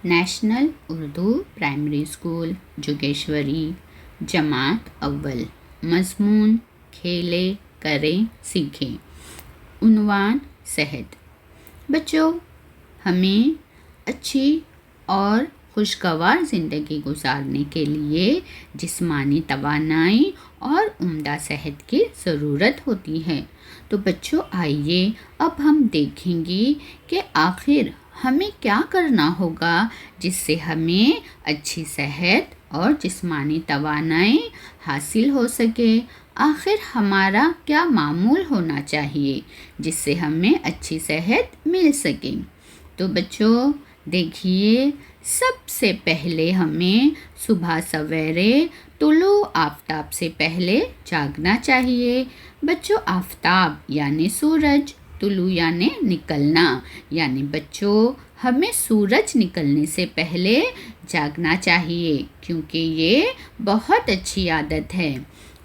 National Urdu primary school جوگیشوری، جماعت اول۔ مضمون کھیلے کریں سیکھیں۔ عنوان صحت۔ بچوں، ہمیں اچھی اور خوشگوار زندگی گزارنے کے لیے جسمانی توانائی اور عمدہ صحت کی ضرورت ہوتی ہے۔ تو بچوں آئیے اب ہم دیکھیں گے کہ آخر ہمیں کیا کرنا ہوگا جس سے ہمیں اچھی صحت اور جسمانی توانائی حاصل ہو سکے۔ آخر ہمارا کیا معمول ہونا چاہیے جس سے ہمیں اچھی صحت مل سکے۔ تو بچوں دیکھیے، سب سے پہلے ہمیں صبح سویرے طلوع آفتاب سے پہلے جاگنا چاہیے۔ بچوں آفتاب یعنی سورج، طلوع یعنی نکلنا، یعنی بچوں ہمیں سورج نکلنے سے پہلے جاگنا چاہیے کیونکہ یہ بہت اچھی عادت ہے۔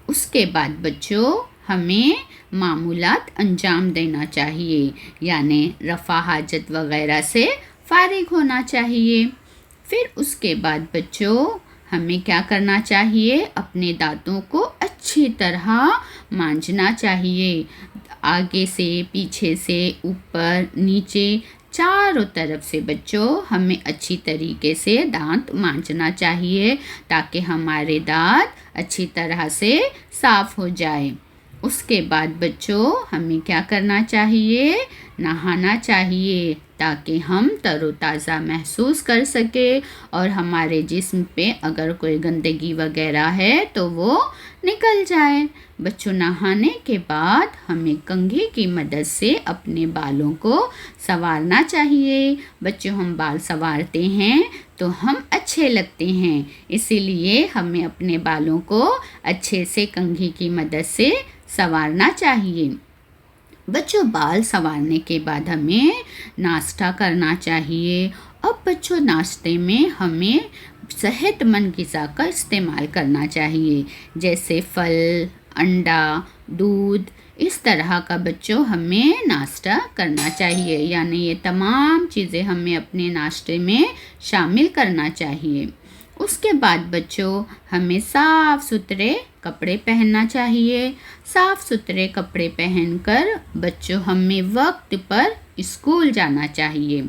اس کے بعد بچوں ہمیں معمولات انجام دینا چاہیے، یعنی رفع حاجت وغیرہ سے فارغ ہونا چاہیے۔ پھر اس کے بعد بچوں ہمیں کیا کرنا چاہیے؟ اپنے دانتوں کو اچھی طرح مانجنا چاہیے، آگے سے، پیچھے سے، اوپر، نیچے، چاروں طرف سے بچوں ہمیں اچھی طریقے سے دانت مانجنا چاہیے تاکہ ہمارے دانت اچھی طرح سے صاف ہو جائے۔ اس کے بعد بچوں ہمیں کیا کرنا چاہیے؟ نہانا چاہیے تاکہ ہم تر و تازہ محسوس کر سکیں اور ہمارے جسم پہ اگر کوئی گندگی وغیرہ ہے تو وہ نکل جائے۔ بچوں نہانے کے بعد ہمیں کنگھی کی مدد سے اپنے بالوں کو سنوارنا چاہیے۔ بچوں ہم بال سنوارتے ہیں تو ہم اچھے لگتے ہیں، اسی لیے ہمیں اپنے بالوں کو اچھے سے کنگھی کی مدد سے سنوارنا چاہیے۔ بچوں بال سنوارنے کے بعد ہمیں ناشتہ کرنا چاہیے۔ اب بچوں ناشتے میں ہمیں صحت مند غذا کا استعمال کرنا چاہیے، جیسے پھل، انڈا، دودھ، اس طرح کا بچوں ہمیں ناشتہ کرنا چاہیے، یعنی یہ تمام چیزیں ہمیں اپنے ناشتے میں شامل کرنا چاہیے۔ اس کے بعد بچوں ہمیں صاف ستھرے کپڑے پہننا چاہیے۔ صاف ستھرے کپڑے پہن کر بچوں ہمیں وقت پر اسکول جانا چاہیے،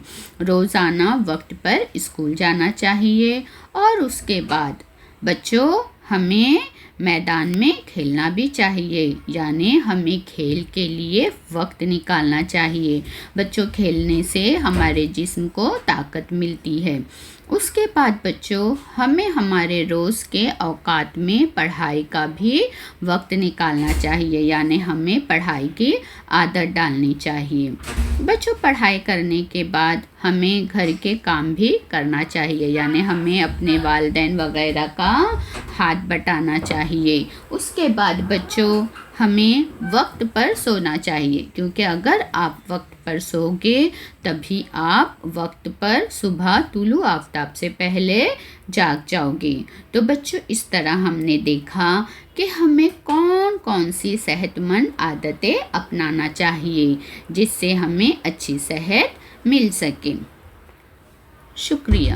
روزانہ وقت پر اسکول جانا چاہیے۔ اور اس کے بعد بچوں ہمیں میدان میں کھیلنا بھی چاہیے، یعنی ہمیں کھیل کے لیے وقت نکالنا چاہیے۔ بچوں کھیلنے سے ہمارے جسم کو طاقت ملتی ہے۔ اس کے بعد بچوں ہمیں ہمارے روز کے اوقات میں پڑھائی کا بھی وقت نکالنا چاہیے، یعنی ہمیں پڑھائی کی عادت ڈالنی چاہیے۔ بچوں پڑھائی کرنے کے بعد ہمیں گھر کے کام بھی کرنا چاہیے، یعنی ہمیں اپنے والدین وغیرہ کا ہاتھ بٹانا چاہیے۔ اس کے بعد بچوں ہمیں وقت پر سونا چاہیے، کیونکہ اگر آپ وقت پر سو گے تبھی آپ وقت پر صبح طلوع آفتاب سے پہلے جاگ جاؤ گے۔ تو بچوں اس طرح ہم نے دیکھا کہ ہمیں کون کون سی صحت مند عادتیں اپنانا چاہیے جس سے ہمیں اچھی صحت مل سکے۔ شکریہ۔